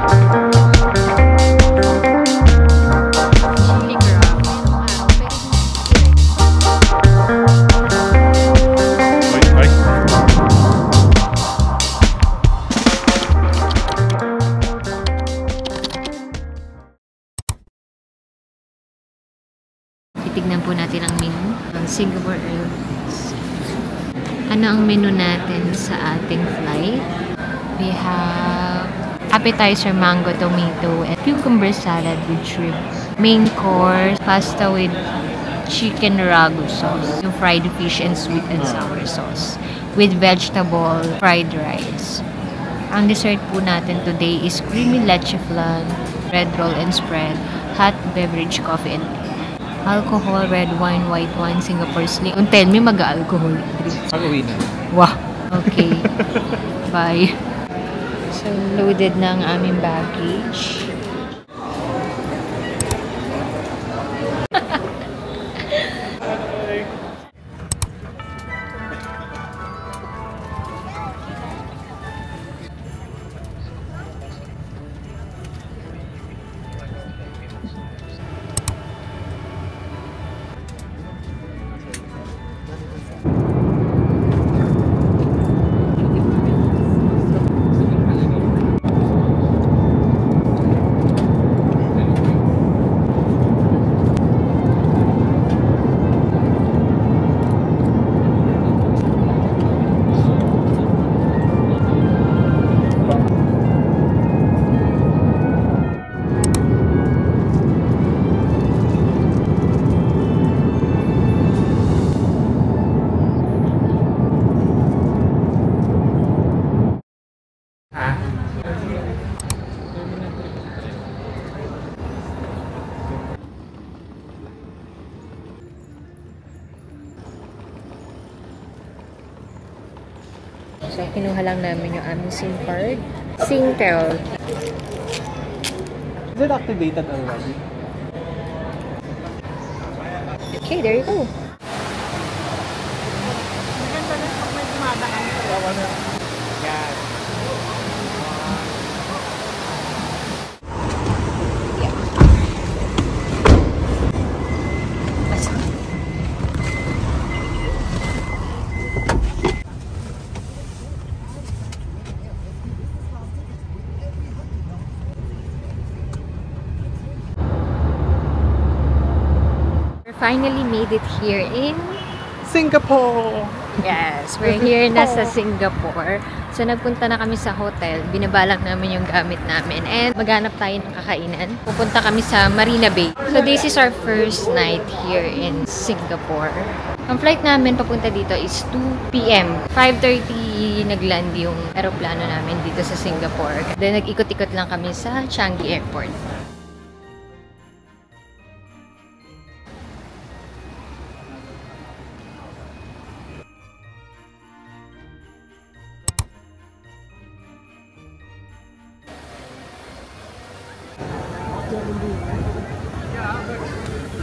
Titignan po natin ang menu ng Singapore Airlines. Ano ang menu natin sa ating flight? We have appetizer, mango, tomato, and cucumber salad with shrimp. Main course, pasta with chicken ragu sauce. Yung fried fish and sweet and sour sauce. With vegetable fried rice. Ang dessert po natin today is creamy leche flan, bread roll and spread, hot beverage, coffee and tea. Alcohol, red wine, white wine, Singapore Sling. Don't tell me mag-alcohol drinks. Pag-uwi na. Wow. Okay. Bye. So, loaded na ang aming baggage. So, kinuha lang namin yung aming SIM card. Singtel. Is it activated already? Okay, there you go. Finally made it here in Singapore! Yes, we're here na sa Singapore. So, nagpunta na kami sa hotel. Binabalak namin yung gamit namin. And maghanap tayo ng kakainan. Pupunta kami sa Marina Bay. So, this is our first night here in Singapore. Ang flight namin papunta dito is 2 p.m. 5:30 nagland yung aeroplano namin dito sa Singapore. Then, nag-ikot-ikot lang kami sa Changi Airport.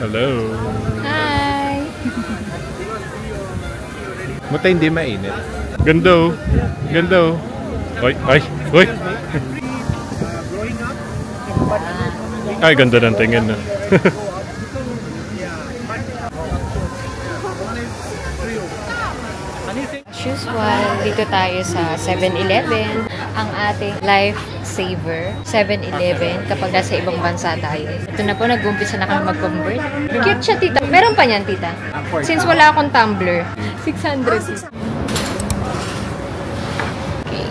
Hello! Hi! Buta hindi mainit. Ganda oh! Ganda oh! Ay! Ay! Uy! Ay, ganda ng tingin na. As usual, dito tayo sa 7-Eleven. Ang ating lifesaver, 7-Eleven, kapag nasa ibang bansa tayo. Ito na po, nag-umpisa na kami mag-convert. Cute siya, tita. Meron pa niyan, tita. Since wala akong tumbler. 600. Okay.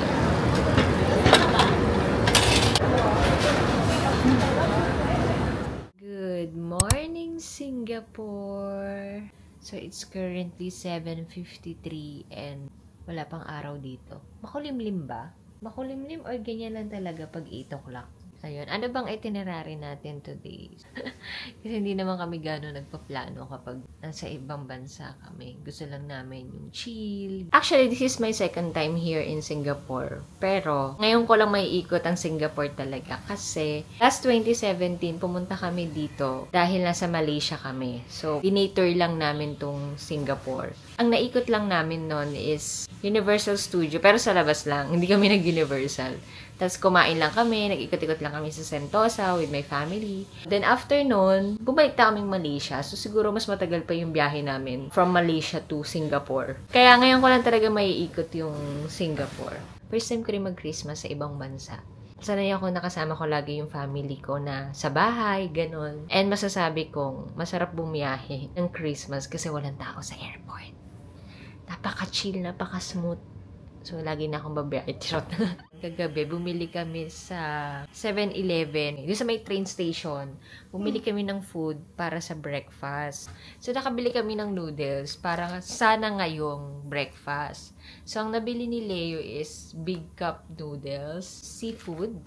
Good morning, Singapore! So, it's currently 7:53 and wala pang araw dito. Makulimlim ba? Makulimlim or ganyan lang talaga pag 8 o'clock? Ayun. Ano bang itinerary natin today? Kasi hindi naman kami gano'n nagpaplano kapag nasa ibang bansa kami. Gusto lang namin yung chill. Actually, this is my second time here in Singapore. Pero, ngayon ko lang may ikot ang Singapore talaga. Kasi, last 2017, pumunta kami dito dahil nasa Malaysia kami. So, dinator lang namin tong Singapore. Ang naikot lang namin nun is Universal Studio. Pero sa labas lang. Hindi kami nag-Universal. Tapos kumain lang kami, nag-ikot-ikot lang kami sa Sentosa with my family. Then after nun, bumalik na kaming Malaysia. So siguro mas matagal pa yung biyahe namin from Malaysia to Singapore. Kaya ngayon ko lang talaga maiikot yung Singapore. First time ko rin mag-Christmas sa ibang bansa. Sanay ako nakasama ko lagi yung family ko na sa bahay, ganun. And masasabi kong masarap bumiyahe ng Christmas kasi walang tao sa airport. Napaka-chill, napaka-smooth. So, lagi na akong babiyahe. Kagabi, bumili kami sa 7-Eleven. Yung sa may train station. Bumili kami ng food para sa breakfast. So, nakabili kami ng noodles para sana ngayong breakfast. So, ang nabili ni Leo is big cup noodles, seafood.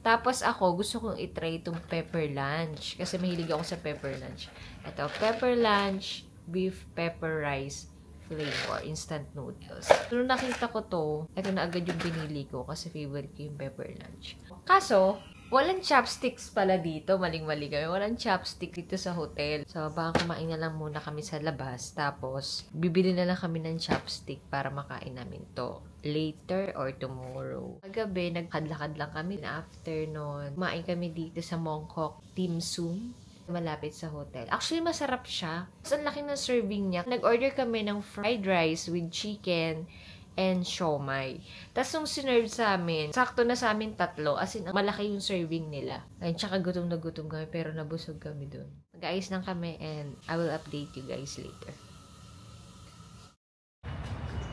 Tapos ako, gusto kong itry itong pepper lunch. Kasi mahilig ako sa pepper lunch. Ito, pepper lunch, beef pepper rice, flavor, instant noodles. Nung nakita ko to, ito na agad yung binili ko kasi favorite ko yung pepper lunch. Kaso, walang chopsticks pala dito. Maling-mali kami. Walang chopstick dito sa hotel. So, baka kumain na lang muna kami sa labas. Tapos, bibili na lang kami ng chopstick para makain namin to later or tomorrow. Kagabi, nagkadlakad lang kami. After nun, kumain kami dito sa Mongkok Dim Sum. Malapit sa hotel. Actually, masarap siya. Mas ang laki ng serving niya. Nag-order kami ng fried rice with chicken and siomai. Tapos nung sinerve sa amin, sakto na sa amin 3. As in, malaki yung serving nila. Ayun, tsaka gutom na gutom kami, pero nabusog kami dun. Mag-ayos lang kami and I will update you guys later.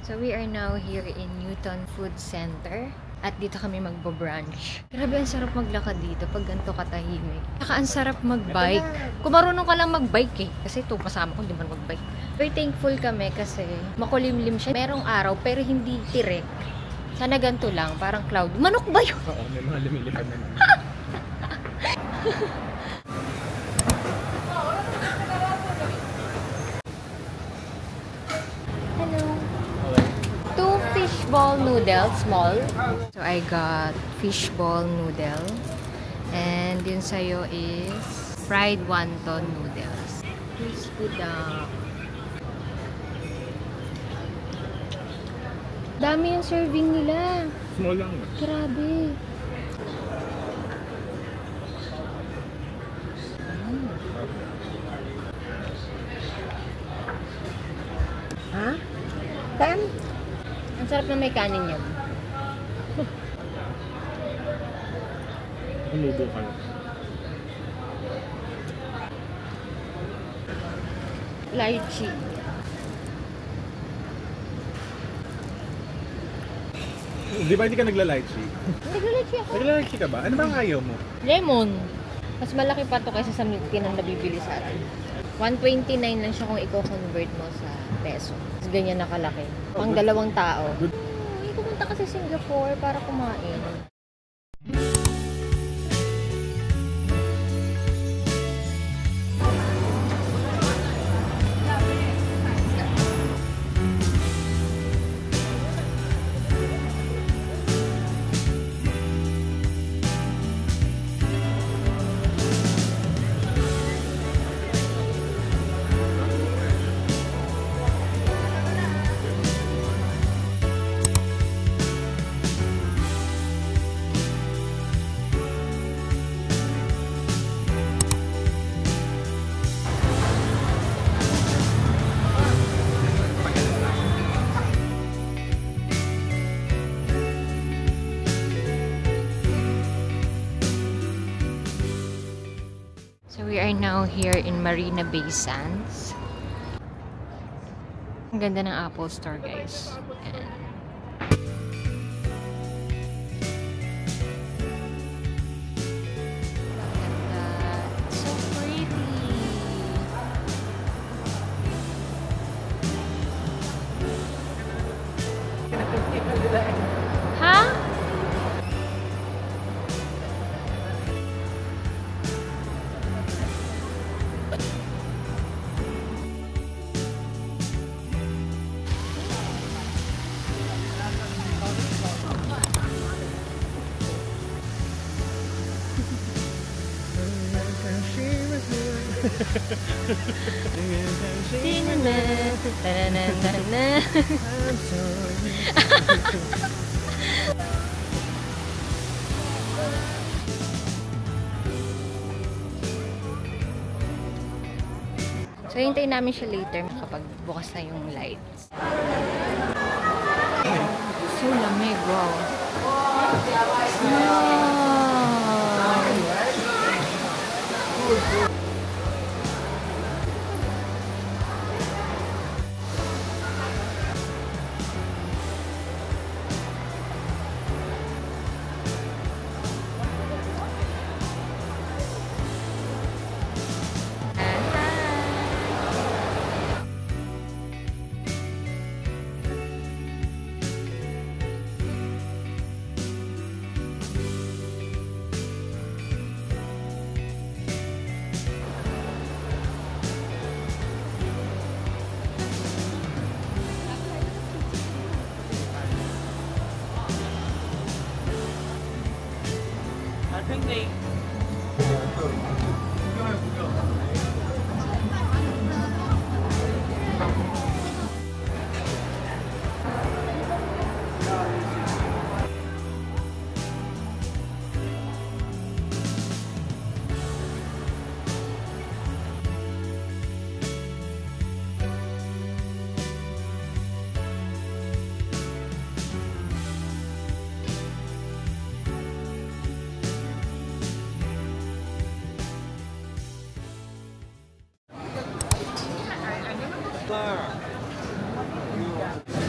So, we are now here in Newton Food Center. At dito kami magbo-brunch. Grabe, ang sarap maglakad dito pag ganito katahimik. Saka ang sarap mag-bike. Kung marunong ka lang mag-bike eh. Kasi ito, kasama ko hindi man mag-bike. Very thankful kami kasi makulimlim siya. Merong araw pero hindi tirek. Sana ganito lang, parang cloud. Manok ba yun? Oo, may mga lumilipad na naman. Fishball noodle, small. So, I got fishball noodle. And yun sa'yo is fried wonton noodles. Crispy duck. Dami yung serving nila. Small lang. Grabe. Ha? Ten? Ang sarap na may kanin yan. Umubo ka na. Lychee. Di ba hindi ka nagla-lychee? Nagla-lychee ako. Nagla-lychee ka ba? Ano bang ayaw mo? Lemon. Mas malaki pa to kaysa sa milk tea na nabibili sa atin. 129 lang siya kung i-convert mo sa peso. Mas ganyan nakalaki. Pang 2 tao. Pumunta ka sa Singapore para kumain. So we are now here in Marina Bay Sands. Ang ganda ng Apple Store, guys. And it's so pretty. Ha? So, hintayin namin siya later kapag bukas na yung lights. So, lamig. Wow.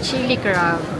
Chili crab.